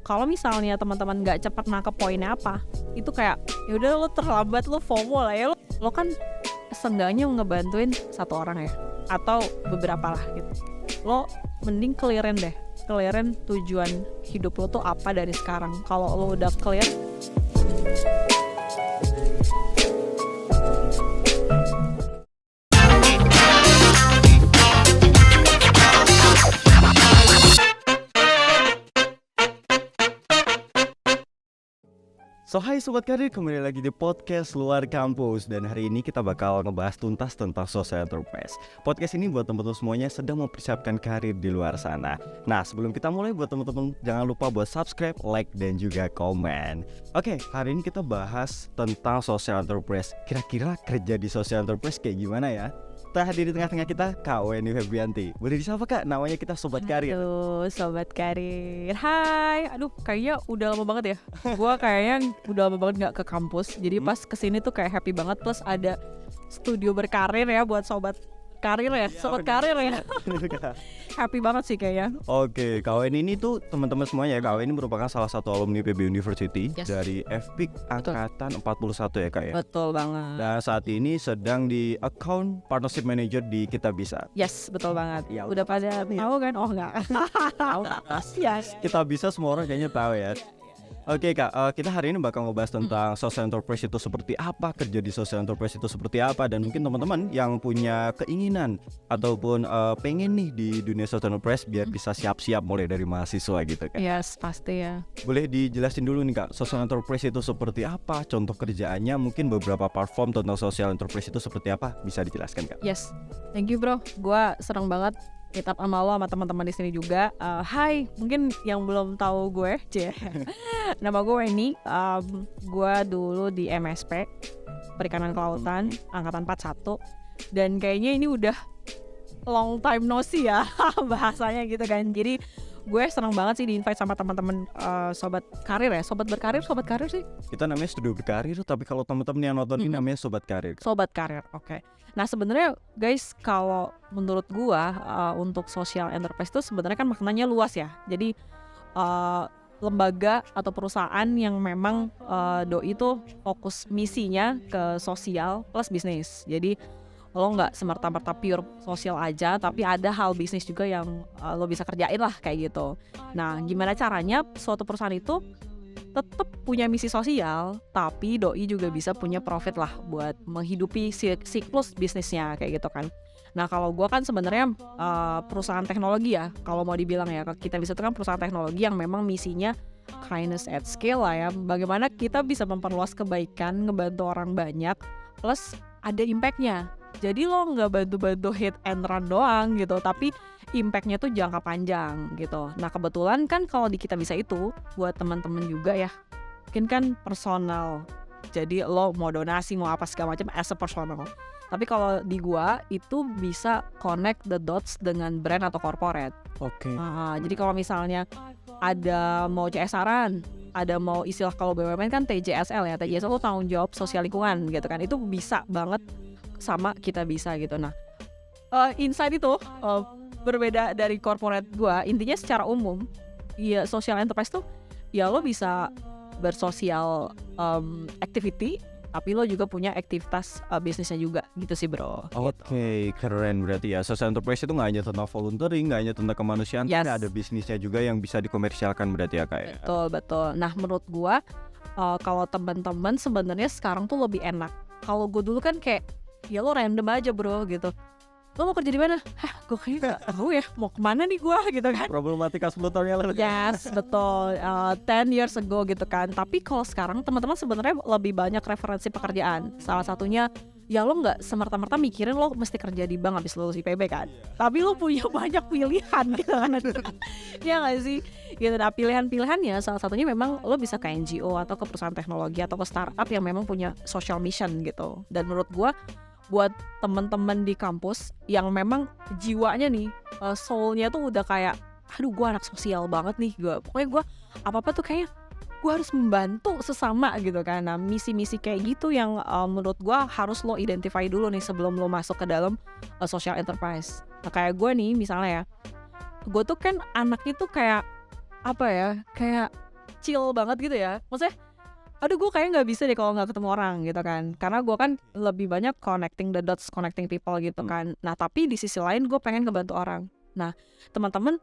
kalau misalnya teman-teman nggak cepat nangkep poinnya apa, itu kayak ya udah lo terlambat, lo FOMO lah ya, lo kan seenggaknya ngebantuin satu orang ya atau beberapa lah gitu. Lo mending clearin tujuan hidup lo tuh apa dari sekarang. Kalau lo udah clear, So hai Sobat Karir, kembali lagi di podcast Luar Kampus. Dan hari ini kita bakal ngebahas tuntas tentang social enterprise. Podcast ini buat teman-teman semuanya sedang mempersiapkan karir di luar sana. Nah, sebelum kita mulai, buat teman-teman jangan lupa buat subscribe, like, dan juga komen. Oke, hari ini kita bahas tentang social enterprise. Kira-kira kerja di social enterprise kayak gimana ya? Hadir di tengah-tengah kita Kak Weni Febrianti. Boleh disapa Kak? Namanya kita Sobat Karir. Halo Sobat Karir. Hai. Aduh, kayaknya udah lama banget ya. Gua kayaknya udah lama banget gak ke kampus. Jadi pas kesini tuh kayak happy banget. Plus ada studio berkarir ya buat Sobat Karir ya. Sobat Karir ya. Happy banget sih kayaknya. Oke, Kak Weni ini tuh teman-teman semuanya ya. Kak Weni merupakan salah satu alumni PB University. Yes. Dari FPIK angkatan 41 ya Kak ya. Betul banget. Dan saat ini sedang di account partnership manager di Kitabisa. Yes, betul banget. Ya, udah pada tahu kan? Oh enggak. Tahu. Yes. Kitabisa semua orang kayaknya tahu ya. Oke Kak, kita hari ini bakal ngebahas tentang social enterprise itu seperti apa, kerja di social enterprise itu seperti apa, dan mungkin teman-teman yang punya keinginan ataupun pengen nih di dunia social enterprise biar bisa siap-siap mulai dari mahasiswa gitu kan. Yes, pasti ya. Boleh dijelasin dulu nih Kak, social enterprise itu seperti apa, contoh kerjaannya, mungkin beberapa platform tentang social enterprise itu seperti apa, bisa dijelaskan Kak? Yes, thank you bro. Gua seneng banget meet up sama lo, sama teman-teman di sini juga. Hai, mungkin yang belum tahu gue, nama gue Weni. Gue dulu di MSP Perikanan Kelautan angkatan 41, dan kayaknya ini udah long time no see ya bahasanya gitu kan. Jadi gue senang banget sih di-invite sama teman-teman Sobat Karir ya. Sobat Karir sih. Kita namanya Studio Berkarir, tapi kalau teman-teman yang nonton ini namanya Sobat Karir. Sobat Karir, oke. Nah sebenarnya guys, kalau menurut gua untuk social enterprise itu sebenarnya kan maknanya luas ya. Jadi lembaga atau perusahaan yang memang doi itu fokus misinya ke sosial plus bisnis. Jadi lo nggak semerta-merta pure sosial aja, tapi ada hal bisnis juga yang lo bisa kerjain lah kayak gitu. Nah gimana caranya suatu perusahaan itu tetap punya misi sosial, tapi doi juga bisa punya profit lah buat menghidupi siklus bisnisnya kayak gitu kan. Nah kalau gue kan sebenarnya perusahaan teknologi ya, kalau mau dibilang ya, kita bisa itu kan perusahaan teknologi yang memang misinya kindness at scale lah ya. Bagaimana kita bisa memperluas kebaikan, ngebantu orang banyak, plus ada impactnya. Jadi lo nggak bantu-bantu hit and run doang gitu, tapi impactnya tuh jangka panjang gitu. Nah kebetulan kan kalau di Kitabisa itu buat teman-teman juga ya, mungkin kan personal. Jadi lo mau donasi mau apa segala macam as a personal. Tapi kalau di gua itu bisa connect the dots dengan brand atau corporate. Oke. Jadi kalau misalnya ada mau CSR-an, ada mau istilah kalau BUMN kan TJSL ya, TJSL itu tanggung jawab sosial lingkungan gitu kan, itu bisa banget sama Kitabisa gitu. Nah insight itu berbeda dari corporate gua, intinya secara umum ya social enterprise tuh ya lo bisa bersosial activity, tapi lo juga punya aktivitas bisnisnya juga gitu sih bro. Oke, keren berarti ya. Social enterprise itu nggak hanya tentang volunteering, nggak hanya tentang kemanusiaan, Yes. tapi ada bisnisnya juga yang bisa dikomersialkan berarti ya Kak ya. Betul. Nah menurut gua kalau teman-teman sebenarnya sekarang tuh lebih enak. Kalau gue dulu kan kayak ya lo random aja bro gitu. Lo mau kerja di mana? Gue kayaknya gak tahu ya mau kemana nih gue gitu kan. Problematika 10 tahun yang lalu. Yes, betul. 10 years ago gitu kan. Tapi kalau sekarang teman-teman sebenarnya lebih banyak referensi pekerjaan. Salah satunya ya lo nggak semerta-merta mikirin lo mesti kerja di bank habis lulus IPB kan. Tapi lo punya banyak pilihan gitu kan. Iya nggak sih? Gitu. Nah pilihan-pilihannya salah satunya memang lo bisa ke NGO atau ke perusahaan teknologi atau ke startup yang memang punya social mission gitu. Dan menurut gue buat teman-teman di kampus yang memang jiwanya nih soulnya tuh udah kayak aduh gue anak sosial banget nih, pokoknya gue apa-apa tuh kayaknya gue harus membantu sesama gitu kan. Nah misi-misi kayak gitu yang menurut gue harus lo identify dulu nih sebelum lo masuk ke dalam social enterprise. Nah kayak gue nih misalnya ya, gue tuh kan anaknya tuh kayak apa ya, kayak chill banget gitu ya. Maksudnya aduh gue kayaknya nggak bisa deh kalau nggak ketemu orang gitu kan, karena gue kan lebih banyak connecting the dots, connecting people gitu kan. Nah tapi di sisi lain gue pengen ngebantu orang. Nah teman-teman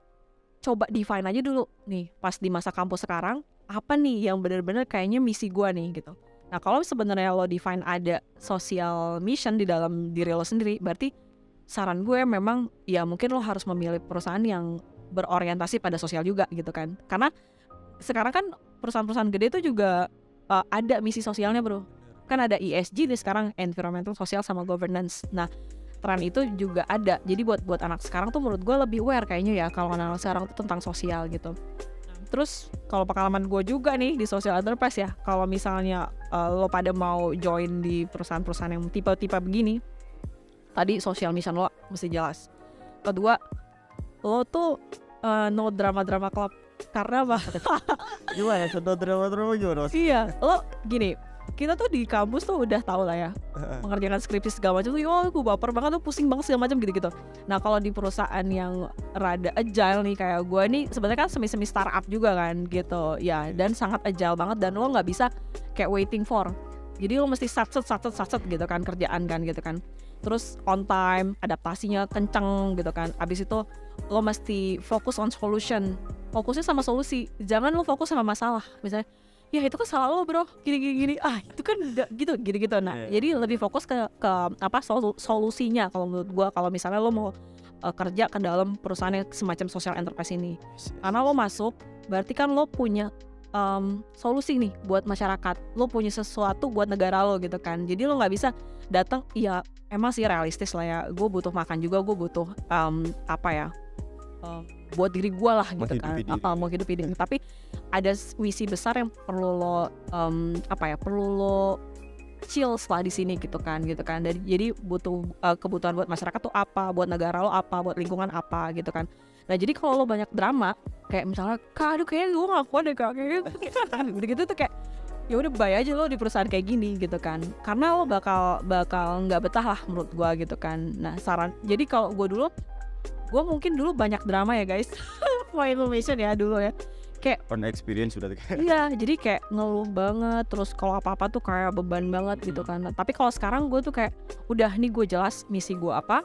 coba define aja dulu nih pas di masa kampus sekarang, apa nih yang benar-benar kayaknya misi gue nih gitu. Nah kalau sebenarnya lo define ada social mission di dalam diri lo sendiri, berarti saran gue memang ya mungkin lo harus memilih perusahaan yang berorientasi pada sosial juga gitu kan. Karena sekarang kan perusahaan-perusahaan gede itu juga ada misi sosialnya bro. Kan ada ESG nih sekarang, environmental, social, sama governance. Nah tren itu juga ada. Jadi buat anak sekarang tuh menurut gue lebih aware kayaknya ya kalau anak sekarang tuh tentang sosial gitu. Terus kalau pengalaman gue juga nih di social enterprise ya, kalau misalnya lo pada mau join di perusahaan-perusahaan yang tipe-tipe begini, tadi social mission lo mesti jelas. Kedua, lo tuh no drama-drama club. Karena apa? Gimana? Contoh drama-drama gimana? Iya, lo gini, kita tuh di kampus tuh udah tahu lah ya mengerjakan skripsi segala macam tuh, gue baper banget tuh, pusing banget segala macam gitu-gitu. Nah kalau di perusahaan yang rada agile nih kayak gue nih, sebenarnya kan semi-semi startup juga kan gitu ya, dan sangat agile banget, dan lo nggak bisa kayak waiting for, jadi lo mesti satset gitu kan kerjaan kan gitu kan. Terus on time, adaptasinya kenceng gitu kan. Abis itu lo mesti fokus on solution, fokusnya sama solusi, jangan lo fokus sama masalah. Misalnya ya itu kan salah lo bro, gini itu kan gitu. Nah jadi lebih fokus ke apa solusinya kalau menurut gua, kalau misalnya lo mau kerja ke dalam perusahaan yang semacam social enterprise ini. Karena lo masuk berarti kan lo punya solusi nih buat masyarakat, lo punya sesuatu buat negara lo gitu kan. Jadi lo nggak bisa datang, ya emang sih realistis lah ya, gue butuh makan juga, gue butuh buat diri gue lah gitu kan, mau hidup diri. Tapi ada visi besar yang perlu lo perlu lo chill setelah di sini gitu kan. Jadi butuh kebutuhan buat masyarakat tuh apa, buat negara lo apa, buat lingkungan apa gitu kan. Nah jadi kalau lo banyak drama, kayak misalnya aduh kayaknya gue gak kuat deh kayak gitu tuh kayak ya udah bye aja lo di perusahaan kayak gini gitu kan, karena lo bakal nggak betah lah menurut gue gitu kan. Nah jadi kalau gue mungkin dulu banyak drama ya guys for information ya dulu ya, kayak on experience sudah iya, jadi kayak ngeluh banget, terus kalau apa-apa tuh kayak beban banget gitu kan. Nah, tapi kalau sekarang gue tuh kayak udah nih gue jelas misi gue apa,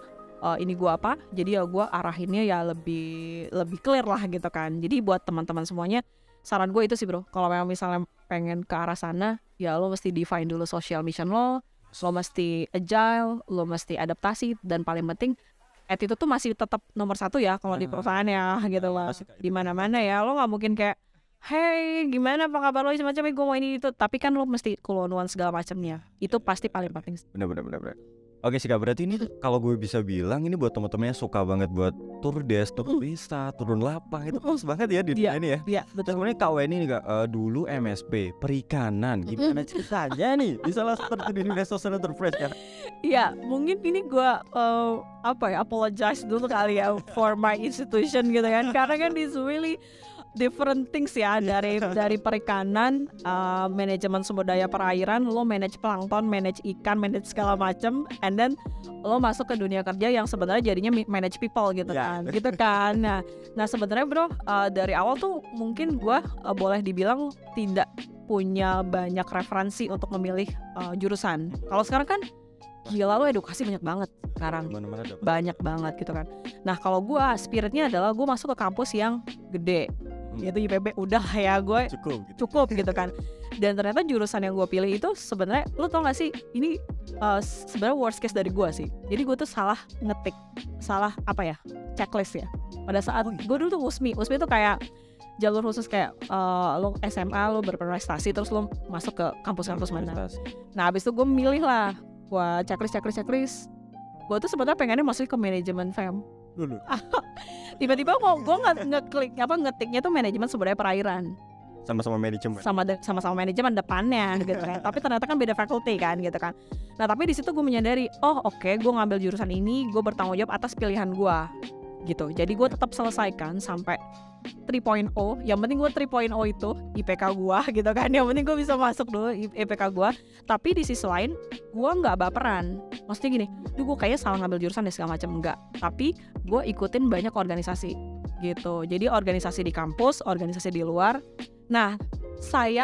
ini gue apa, jadi ya gue arahinnya ya lebih clear lah gitu kan. Jadi buat teman-teman semuanya, saran gue itu sih bro, kalau memang misalnya pengen ke arah sana, ya lo mesti define dulu social mission lo mesti agile, lo mesti adaptasi, dan paling penting attitude tuh masih tetap nomor satu ya kalau di perusahaan ya gitu lah. Di mana-mana ya lo nggak mungkin kayak hey gimana apa kabar lo semacamnya, gue mau ini itu, tapi kan lo mesti kulon segala macamnya, itu pasti paling penting. Bener. Oke sih Kak, berarti ini kalau gue bisa bilang ini buat teman-teman yang suka banget buat tur des, tur wisata, turun lapang, itu pas banget ya di dunia ini ya. Iya betul. Sebenarnya Kak Weni nih Kak, dulu MSP perikanan, gimana ceritanya nih di salah satu di dunia social enterprise kan? Iya, mungkin ini gue apologize dulu kali ya for my institution gitu kan, karena kan it's really different things ya, dari perikanan, manajemen sumber daya perairan, lo manage plankton, manage ikan, manage segala macam, and then lo masuk ke dunia kerja yang sebenarnya jadinya manage people gitu kan, gitu kan. Nah sebenarnya bro, dari awal tuh mungkin gue boleh dibilang tidak punya banyak referensi untuk memilih jurusan. Kalau sekarang kan gila lo edukasi banyak banget sekarang, banyak banget gitu kan. Nah kalau gue spiritnya adalah gue masuk ke kampus yang gede, yaitu IPB, udah ya gue cukup gitu kan. Dan ternyata jurusan yang gue pilih itu sebenarnya, lo tau gak sih, ini sebenarnya worst case dari gue sih. Jadi gue tuh salah checklist ya. Pada saat gue dulu tuh USMI tuh kayak jalur khusus, kayak lo SMA lo berprestasi terus lo masuk ke kampus-kampus mana. Nah abis itu gue milih lah, gue checklist. Gue tuh sebenarnya pengennya masuk ke manajemen FEM dulu. Tiba-tiba gue ngetiknya tuh manajemen sumber daya perairan. Sama-sama manajemen depannya gitu kan. Tapi ternyata kan beda fakulti kan gitu kan. Nah tapi di situ gue menyadari, gue ngambil jurusan ini, gue bertanggung jawab atas pilihan gue gitu. Jadi gue tetap selesaikan sampai 3.0. Yang penting gue 3.0 itu IPK gue gitu kan. Yang penting gue bisa masuk dulu IPK gue. Tapi di sisi lain gue nggak baperan. Maksudnya gini, gue kayaknya salah ngambil jurusan deh segala macam, enggak. Tapi gue ikutin banyak organisasi gitu. Jadi organisasi di kampus, organisasi di luar. Nah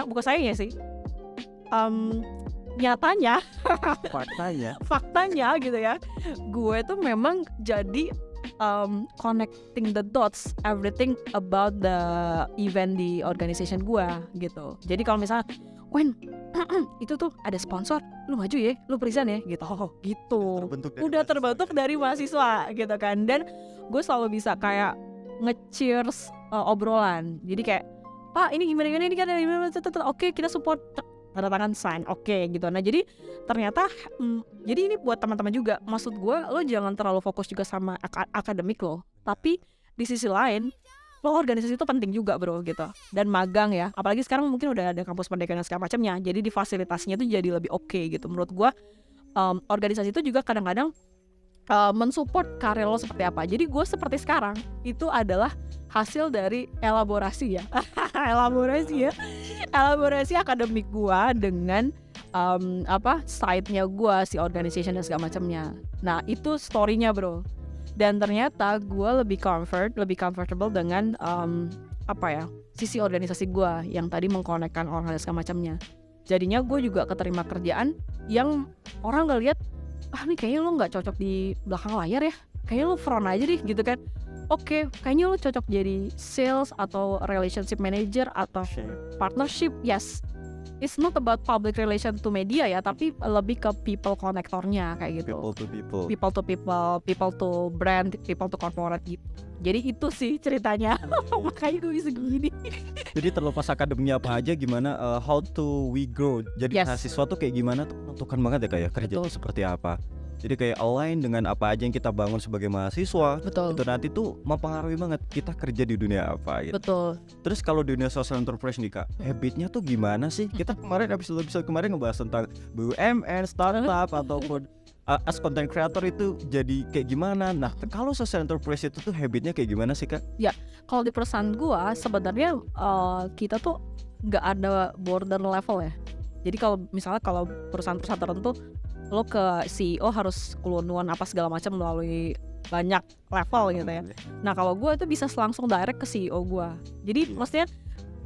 bukan sayangnya sih, nyatanya faktanya gitu ya, gue tuh memang jadi connecting the dots everything about the event di organization gue gitu. Jadi kalau misalnya Wen itu tuh ada sponsor, lu maju ya, lu present ya gitu. Gitu udah terbentuk dari mahasiswa gitu kan. Dan gue selalu bisa kayak nge-cheers obrolan. Jadi kayak, Pak ini gimana ini kan, oke kita support, tanda tangan sign, oke gitu. Nah jadi ternyata jadi ini buat teman-teman juga, maksud gue lo jangan terlalu fokus juga sama akademik lo, tapi di sisi lain lo organisasi itu penting juga bro gitu. Dan magang ya, apalagi sekarang mungkin udah ada kampus merdeka dan segala macamnya, jadi di fasilitasinya tuh jadi lebih oke gitu. Menurut gue organisasi itu juga kadang-kadang mensupport karir lo seperti apa. Jadi gue seperti sekarang itu adalah hasil dari elaborasi akademik gue dengan side-nya gue, si organization dan segala macamnya. Nah itu story-nya bro. Dan ternyata gue lebih comfortable dengan sisi organisasi gue yang tadi mengkonekkan orang dan segala macamnya. Jadinya gue juga keterima kerjaan yang orang gak lihat, nih kayaknya lo gak cocok di belakang layar ya, kayaknya lo front aja deh gitu kan. Oke, kayaknya lo cocok jadi sales atau relationship manager atau partnership. Yes, it's not about public relation to media ya, tapi lebih ke people connectornya kayak gitu. People to brand, people to corporate gitu. Jadi itu sih ceritanya. Makanya gue bisa gini. Jadi terlepas akademinya apa aja, gimana how to we grow. Jadi mahasiswa tuh kayak gimana tuh menentukan banget ya kayak kerja tuh seperti apa. Jadi kayak align dengan apa aja yang kita bangun sebagai mahasiswa. Betul. Itu nanti tuh mempengaruhi banget kita kerja di dunia apa gitu. Betul. Terus kalau di dunia social enterprise nih Kak, habitnya tuh gimana sih? Kita kemarin episode kemarin ngebahas tentang BUMN, startup ataupun as content creator itu jadi kayak gimana. Nah kalau social enterprise itu tuh habitnya kayak gimana sih Kak? Ya kalau di perusahaan gua sebenarnya kita tuh nggak ada border level ya. Jadi kalau misalnya kalau perusahaan-perusahaan tertentu lo ke CEO harus kelunuan apa segala macam melalui banyak level gitu ya. Nah kalau gue itu bisa langsung direct ke CEO gue. Jadi maksudnya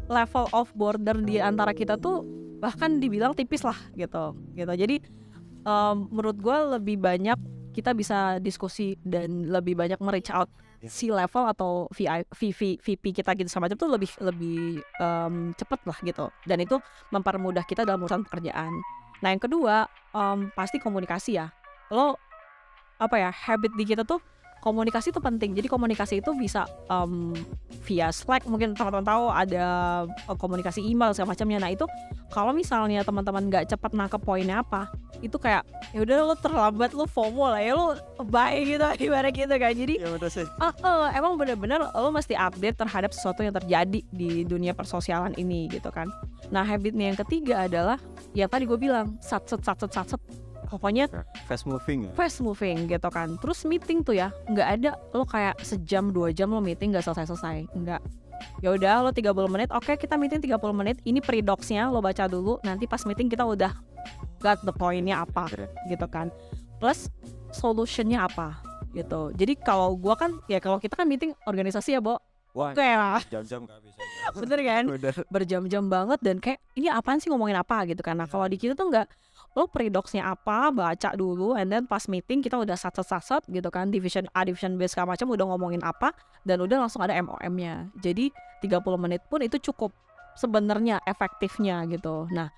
level of border di antara kita tuh bahkan dibilang tipis lah gitu. Jadi menurut gue lebih banyak kita bisa diskusi dan lebih banyak nge-reach out si level atau VP kita gitu sama macam tuh lebih cepet lah gitu. Dan itu mempermudah kita dalam urusan pekerjaan. Nah yang kedua pasti komunikasi ya. Lo habit di kita tuh komunikasi itu penting. Jadi komunikasi itu bisa via Slack, mungkin teman-teman tahu ada komunikasi email segala macamnya. Nah itu kalau misalnya teman-teman nggak cepat nangkep poinnya apa, itu kayak ya udah lo terlambat, lo FOMO lah ya, lo bye gitu ibarat gitu kan. Jadi emang benar-benar lo mesti update terhadap sesuatu yang terjadi di dunia persosialan ini gitu kan. Nah habitnya yang ketiga adalah ya tadi gue bilang satset pokoknya fast moving gitu kan. Terus meeting tuh ya nggak ada lo kayak sejam 2 jam lo meeting nggak selesai, enggak. Ya udah lo 30 menit, oke kita meeting 30 menit, ini pre-docs-nya lo baca dulu, nanti pas meeting kita udah got the point-nya apa gitu kan. Plus solution-nya apa gitu. Jadi kalau gua kan ya kalau kita kan meeting organisasi ya, Bo. Wah, kayak jam-jam gak bisa. Bener kan? Berjam-jam banget dan kayak ini apaan sih ngomongin apa gitu kan. Nah kalau di kita tuh enggak, lo pre-docs-nya apa, baca dulu, and then pas meeting kita udah sat gitu kan, division A, division B segala macam udah ngomongin apa, dan udah langsung ada MOM-nya. Jadi 30 menit pun itu cukup sebenarnya efektifnya gitu. Nah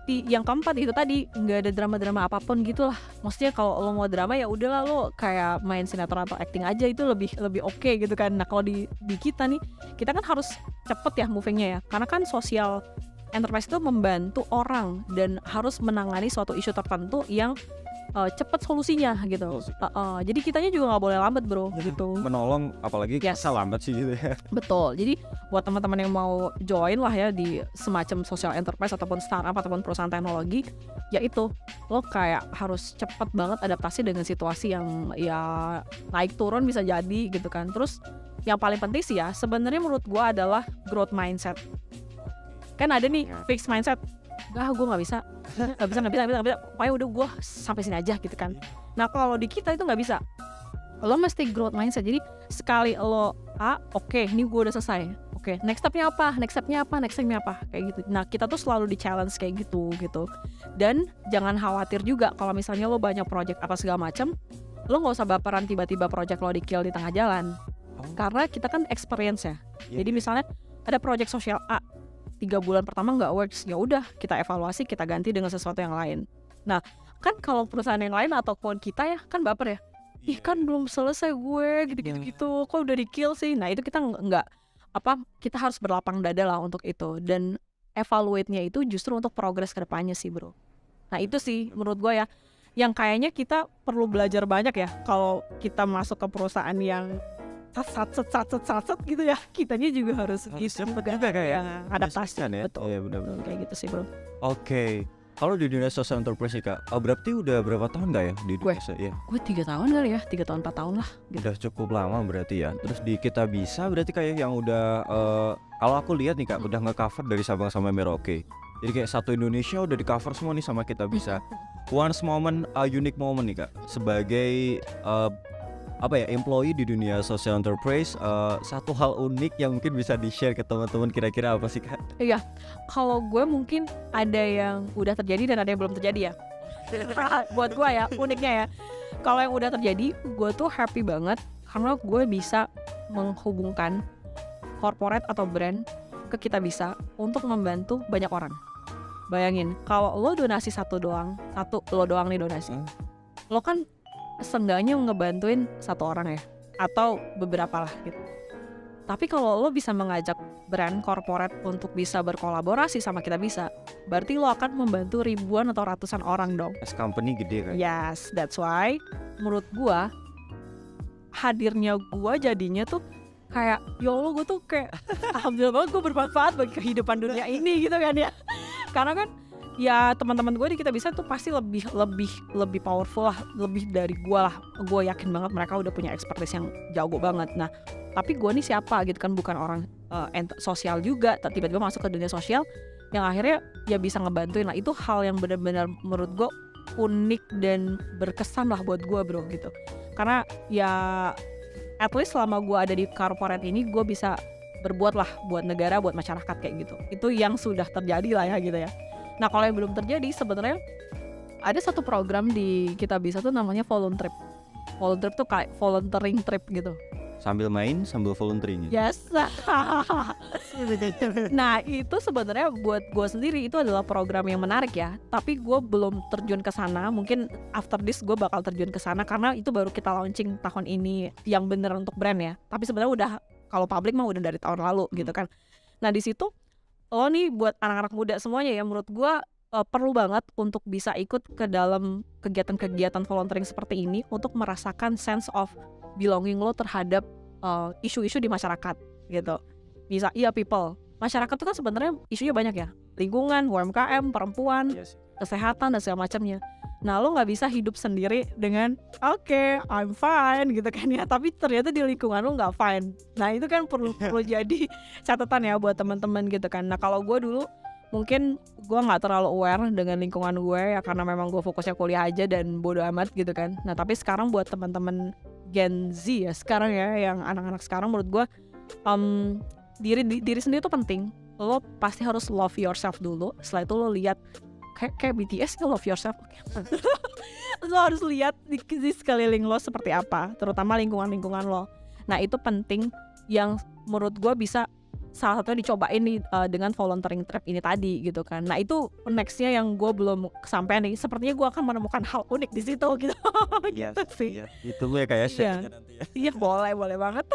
yang keempat itu tadi nggak ada drama-drama apapun gitulah. Maksudnya kalau lo mau drama ya udahlah lo kayak main sinetron atau acting aja, itu lebih oke gitu kan. Nah kalau di kita nih, kita kan harus cepet ya movingnya ya, karena kan social enterprise itu membantu orang dan harus menangani suatu isu tertentu yang cepet solusinya gitu. Jadi kitanya juga nggak boleh lambat bro gitu. Menolong apalagi lambat sih gitu ya. Betul. Jadi buat teman-teman yang mau join lah ya di semacam social enterprise ataupun startup ataupun perusahaan teknologi, ya itu lo kayak harus cepet banget adaptasi dengan situasi yang ya naik turun bisa jadi gitu kan. Terus yang paling penting sih ya sebenarnya menurut gue adalah growth mindset. Kan ada nih fixed mindset, gue nggak bisa, pokoknya udah gue sampai sini aja gitu kan. Nah kalau di kita itu nggak bisa, lo mesti growth mindset. Jadi sekali lo oke, ini gue udah selesai, Oke, next stepnya apa kayak gitu. Nah kita tuh selalu di challenge kayak gitu. Dan jangan khawatir juga kalau misalnya lo banyak project apa segala macam, lo nggak usah baperan tiba-tiba project lo di kill di tengah jalan. Karena kita kan experience ya. Jadi misalnya ada project sosial A, 3 bulan pertama nggak works, ya udah kita evaluasi, kita ganti dengan sesuatu yang lain. Nah kan kalau perusahaan yang lain ataupun kita ya kan baper ya, ih kan belum selesai gue gitu, kok udah di kill sih. Nah itu kita nggak kita harus berlapang dada lah untuk itu, dan evaluate-nya itu justru untuk progres ke depannya sih bro. Nah itu sih menurut gue ya yang kayaknya kita perlu belajar banyak ya kalau kita masuk ke perusahaan yang sat gitu ya, kitanya juga harus gitu kayak adaptasi ya. betul. Iya benar-benar Kayak gitu sih bro. Oke. Kalau di dunia social enterprise nih kak, berarti udah berapa tahun gak ya di dunia ya? Gue 3 tahun kali ya, 3 tahun 4 tahun lah gitu. Udah cukup lama berarti ya. Terus di Kita Bisa berarti kayak yang udah kalau aku lihat nih kak, udah nge-cover dari Sabang sampai Merauke. Jadi kayak satu Indonesia udah di-cover semua nih sama Kita Bisa. Once moment, unique moment nih kak, sebagai employee di dunia social enterprise, satu hal unik yang mungkin bisa di-share ke teman-teman, kira-kira apa sih kak? Iya, kalau gue mungkin ada yang udah terjadi dan ada yang belum terjadi ya. Buat gue ya, uniknya ya, kalau yang udah terjadi, gue tuh happy banget karena gue bisa menghubungkan corporate atau brand ke Kita Bisa untuk membantu banyak orang. Bayangin, kalau lo donasi satu lo doang nih donasi, lo kan seenggaknya ngebantuin satu orang ya, atau beberapa lah gitu. Tapi kalau lo bisa mengajak brand corporate untuk bisa berkolaborasi sama Kita Bisa, berarti lo akan membantu ribuan atau ratusan orang dong. As company gede kan? Yes, that's why menurut gua hadirnya gua jadinya tuh kayak ya Allah, gue tuh kayak alhamdulillah banget gue bermanfaat bagi kehidupan dunia ini gitu kan ya. Karena kan ya teman-teman gue di Kita Bisa tuh pasti lebih powerful lah, lebih dari gue lah. Gue yakin banget mereka udah punya expertise yang jago banget. Nah tapi gue nih siapa gitu kan, bukan orang sosial juga, tiba-tiba masuk ke dunia sosial yang akhirnya ya bisa ngebantuin lah. Itu hal yang benar-benar menurut gue unik dan berkesan lah buat gue bro gitu. Karena ya at least selama gue ada di corporate ini, gue bisa berbuat lah buat negara, buat masyarakat kayak gitu. Itu yang sudah terjadi lah ya gitu ya. Nah kalau yang belum terjadi, sebenarnya ada satu program di Kita Bisa tuh namanya voluntrip. Voluntrip tuh kayak volunteering trip gitu. Sambil main, sambil volunteering. Yes. Nah itu sebenarnya buat gue sendiri itu adalah program yang menarik ya. Tapi gue belum terjun ke sana. Mungkin after this gue bakal terjun ke sana karena itu baru kita launching tahun ini yang bener untuk brand ya. Tapi sebenarnya udah, kalau public mah udah dari tahun lalu gitu kan. Nah di situ lo nih buat anak-anak muda semuanya ya, menurut gue perlu banget untuk bisa ikut ke dalam kegiatan-kegiatan volunteering seperti ini untuk merasakan sense of belonging lo terhadap isu-isu di masyarakat gitu. Bisa people. Masyarakat tuh kan sebenarnya isunya banyak ya. Lingkungan, UMKM, perempuan, kesehatan dan segala macamnya. Nah lo nggak bisa hidup sendiri dengan okay, I'm fine gitu kan ya, tapi ternyata di lingkungan lo nggak fine. Nah itu kan perlu jadi catatan ya buat teman-teman gitu kan. Nah kalau gue dulu mungkin gue nggak terlalu aware dengan lingkungan gue ya, karena memang gue fokusnya kuliah aja dan bodo amat gitu kan. Nah tapi sekarang buat teman-teman Gen Z ya sekarang ya, yang anak-anak sekarang, menurut gue diri sendiri tuh penting. Lo pasti harus love yourself dulu. Setelah itu lo lihat kayak BTS ya, love yourself. Lo harus lihat di sekeliling lo seperti apa, terutama lingkungan lo. Nah itu penting, yang menurut gue bisa salah satunya dicobain nih dengan volunteering trip ini tadi gitu kan. Nah itu nextnya yang gue belum kesampaian nih. Sepertinya gue akan menemukan hal unik di situ gitu. Iya gitu sih. Iya. Itu gue kayak share nanti ya. Iya boleh banget.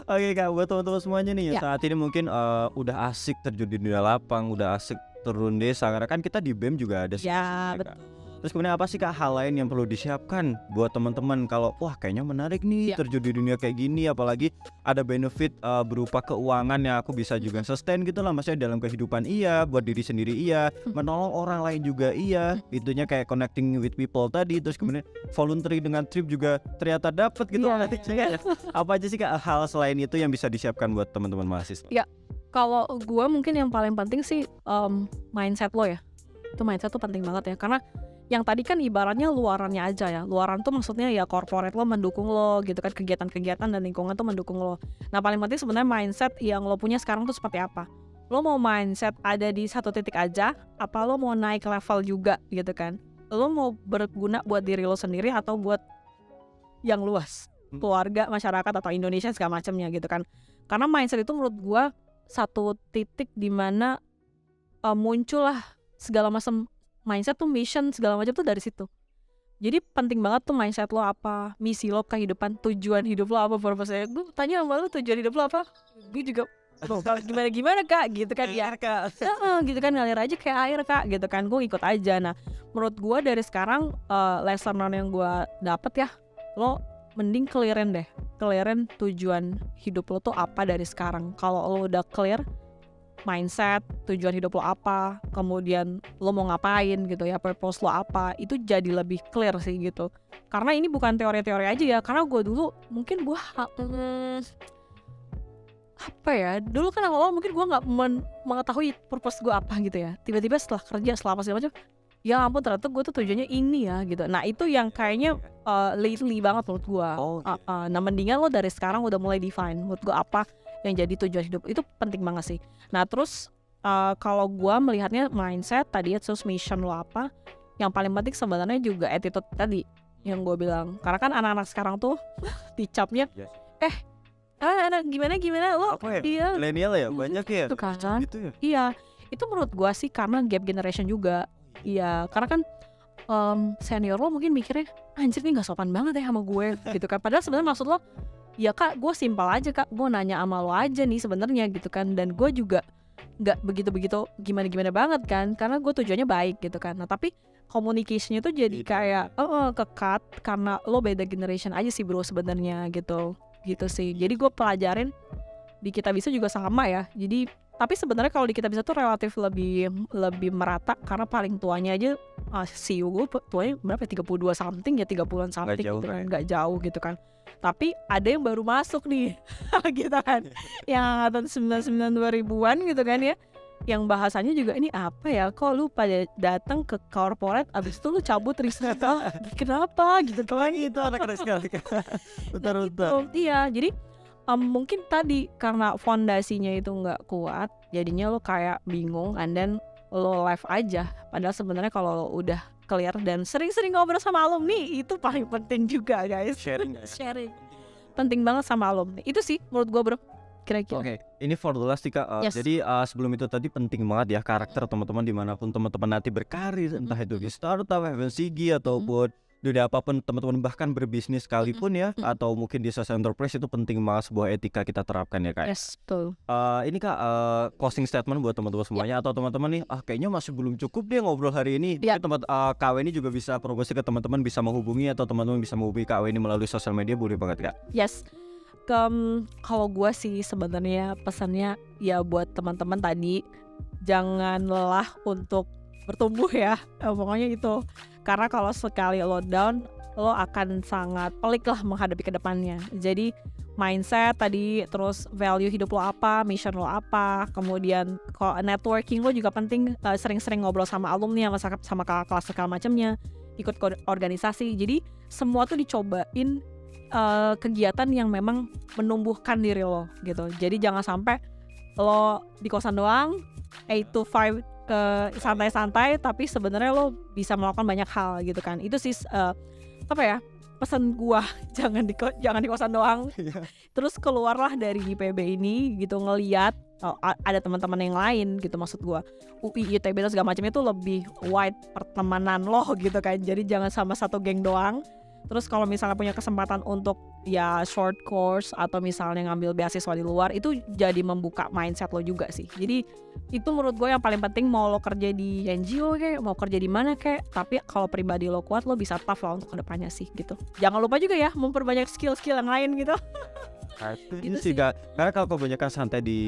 Oke kak, buat teman-teman semuanya nih Ya. saat ini mungkin udah asik terjun di dunia lapang, udah asik turun desa, karena kan kita di BEM juga ada Ya Kak. betul. Terus kemudian apa sih kak hal lain yang perlu disiapkan buat teman-teman kalau wah kayaknya menarik nih Ya. terjun di dunia kayak gini, apalagi ada benefit berupa keuangan yang aku bisa juga sustain gitu lah, maksudnya dalam kehidupan iya, buat diri sendiri iya, menolong orang lain juga iya, itunya kayak connecting with people tadi, terus kemudian voluntary dengan trip juga ternyata dapat gitu. Iya. Apa aja sih kak hal selain itu yang bisa disiapkan buat teman-teman mahasiswa? Kalau gue mungkin yang paling penting sih mindset lo ya. Itu mindset tuh penting banget ya, karena yang tadi kan ibaratnya luarannya aja ya. Luaran tuh maksudnya ya corporate lo mendukung lo gitu kan, kegiatan-kegiatan dan lingkungan tuh mendukung lo. Nah paling penting sebenarnya mindset yang lo punya sekarang tuh seperti apa. Lo mau mindset ada di satu titik aja, apa lo mau naik level juga gitu kan. Lo mau berguna buat diri lo sendiri atau buat yang luas, keluarga, masyarakat atau Indonesia segala macamnya gitu kan. Karena mindset itu menurut gua satu titik dimana muncul lah segala macam mindset tuh, mission segala macam tuh dari situ. Jadi penting banget tuh mindset lo apa, misi lo kehidupan, tujuan hidup lo apa, purpose-nya. Gue tanya sama lo tujuan hidup lo apa, gue juga gimana kak gitu kan ya kak, gitu kan ngalir aja kayak air kak gitu kan, gue ikut aja. Nah menurut gue dari sekarang lesson yang gue dapet ya, lo mending clearin tujuan hidup lo tuh apa dari sekarang. Kalau lo udah clear mindset, tujuan hidup lo apa, kemudian lo mau ngapain gitu ya, purpose lo apa, itu jadi lebih clear sih gitu. Karena ini bukan teori-teori aja ya, karena gue dulu mungkin gue apa ya, dulu kan awal mungkin gue nggak mengetahui purpose gue apa gitu ya. Tiba-tiba setelah kerja, setelah apa segala macam, ya ampun ternyata gue tuh tujuannya ini ya gitu. Nah itu yang kayaknya lately banget menurut gue. Nah mendingan lo dari sekarang udah mulai define menurut gue apa yang jadi tujuan hidup, itu penting banget sih. Nah terus kalau gue melihatnya mindset tadi ya, terus mission lo apa, yang paling penting sebenarnya juga attitude tadi yang gue bilang. Karena kan anak-anak sekarang tuh dicapnya anak gimana lo apa ya? Iya Milenial ya banyak ya itu kan gitu ya. Iya itu menurut gue sih karena gap generation juga. Iya karena kan senior lo mungkin mikirnya anjir nih gak sopan banget ya sama gue gitu kan, padahal sebenarnya maksud lo ya kak gue simpel aja kak, gue nanya sama lo aja nih sebenarnya gitu kan, dan gue juga nggak begitu gimana banget kan, karena gue tujuannya baik gitu kan. Nah tapi communication-nya tuh jadi kayak kekat karena lo beda generation aja sih bro sebenarnya gitu sih. Jadi gue pelajarin di Kitabisa juga sama ya. Jadi tapi sebenarnya kalau di Kitabisa tuh relatif lebih merata karena paling tuanya aja CEO gue tuanya berapa ya, 32 something ya, 30-an something gitu kan, nggak jauh gitu kan. Tapi ada yang baru masuk nih gitu kan, yang angkatan 99 2000-an gitu kan ya, yang bahasanya juga ini apa ya, kok lu pada datang ke corporate abis itu lu cabut resign kenapa gitu kan. Itu anak keren sekali betul. Iya jadi mungkin tadi karena fondasinya itu nggak kuat, jadinya lo kayak bingung and then lo live aja. Padahal sebenarnya kalau udah clear dan sering-sering ngobrol sama alumni itu paling penting juga guys. Sharing penting banget sama alumni. Itu sih menurut gue bro kira-kira. Oke, ini for the last Tika. Yes. Jadi sebelum itu tadi penting banget ya karakter teman-teman dimanapun teman-teman nanti berkarir, entah itu di startup, FMCG ataupun dunia apapun teman-teman, bahkan berbisnis sekalipun ya, atau mungkin di social enterprise, itu penting banget sebuah etika kita terapkan ya kak. Yes, betul. Ini kak closing statement buat teman-teman semuanya, atau teman-teman nih kayaknya masih belum cukup deh ngobrol hari ini. Tempat KW ini juga bisa promosi ke teman-teman, bisa menghubungi atau teman-teman bisa menghubungi KW ini melalui sosial media, boleh banget kak. Yes. Kalau gue sih sebenarnya pesannya ya buat teman-teman tadi, jangan lelah untuk bertumbuh ya, pokoknya itu. Karena kalau sekali lo down, lo akan sangat pelik lah menghadapi ke depannya. Jadi mindset tadi, terus value hidup lo apa, mission lo apa, kemudian kalau networking lo juga penting, sering-sering ngobrol sama alumni, sama kakak kelas segala macamnya, ikut organisasi. Jadi semua tuh dicobain kegiatan yang memang menumbuhkan diri lo gitu. Jadi jangan sampai lo di kosan doang 8 to 5 santai-santai, tapi sebenarnya lo bisa melakukan banyak hal gitu kan. Itu sih pesan gua, jangan di kosan doang. Terus keluarlah dari IPB ini gitu, ngelihat ada teman-teman yang lain gitu, maksud gua UI, ITB dan segala macam itu lebih wide pertemanan lo gitu kan. Jadi jangan sama satu geng doang. Terus kalau misalnya punya kesempatan untuk ya short course atau misalnya ngambil beasiswa di luar, itu jadi membuka mindset lo juga sih. Jadi itu menurut gue yang paling penting, mau lo kerja di NGO kayak, mau kerja di mana kayak, tapi kalau pribadi lo kuat, lo bisa tough lah untuk kedepannya sih gitu. Jangan lupa juga ya memperbanyak skill-skill yang lain gitu. Itu Gitu sih sih. Kak, karena kalau kebanyakan santai di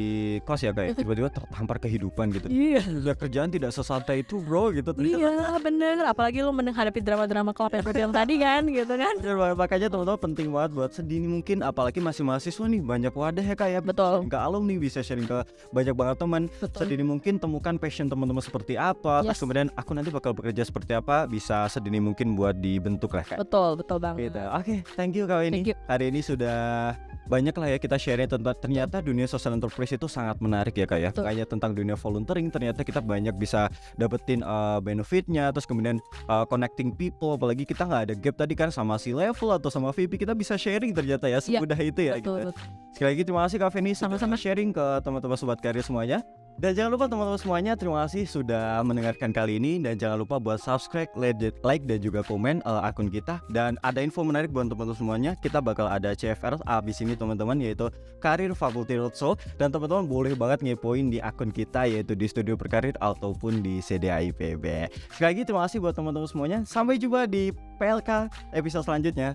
kos ya kayak tiba-tiba tertampar kehidupan gitu. Iya. Udah kerjaan tidak sesantai itu bro gitu. Iya bener, apalagi lu menghadapi drama-drama klub yang gue bilang tadi kan, gitu kan. Bener banget, makanya teman-teman penting banget buat sedini mungkin, apalagi masih mahasiswa nih, banyak wadah ya Kak ya. Betul. Sharing ke alumni, bisa sharing ke banyak banget teman. Betul. Sedini mungkin temukan passion teman-teman seperti apa, terus Yes. kemudian aku nanti bakal bekerja seperti apa, bisa sedini mungkin buat dibentuk lah Kak. Betul banget. Gitu. Oke, thank you Kak ini. Thank you. Hari ini sudah banyak lah ya kita sharing tentang ternyata dunia social enterprise itu sangat menarik ya Kak ya. Betul. Kayak tentang dunia volunteering ternyata kita banyak bisa dapetin benefitnya, terus kemudian connecting people, apalagi kita nggak ada gap tadi kan sama si level atau sama VP, kita bisa sharing ternyata ya semudah itu ya Betul. gitu. Sekali lagi terima kasih Kak Feni sudah Sama-sama. sharing ke teman-teman sobat karir semuanya. Dan jangan lupa teman-teman semuanya, terima kasih sudah mendengarkan kali ini. Dan jangan lupa buat subscribe, like dan juga komen akun kita. Dan ada info menarik buat teman-teman semuanya, kita bakal ada CFR abis ini teman-teman, yaitu Karir Faculty Roadshow. Dan teman-teman boleh banget ngepoin di akun kita, yaitu di Studio Perkarir ataupun di CDA IPB. Sekali lagi terima kasih buat teman-teman semuanya. Sampai jumpa di PLK episode selanjutnya.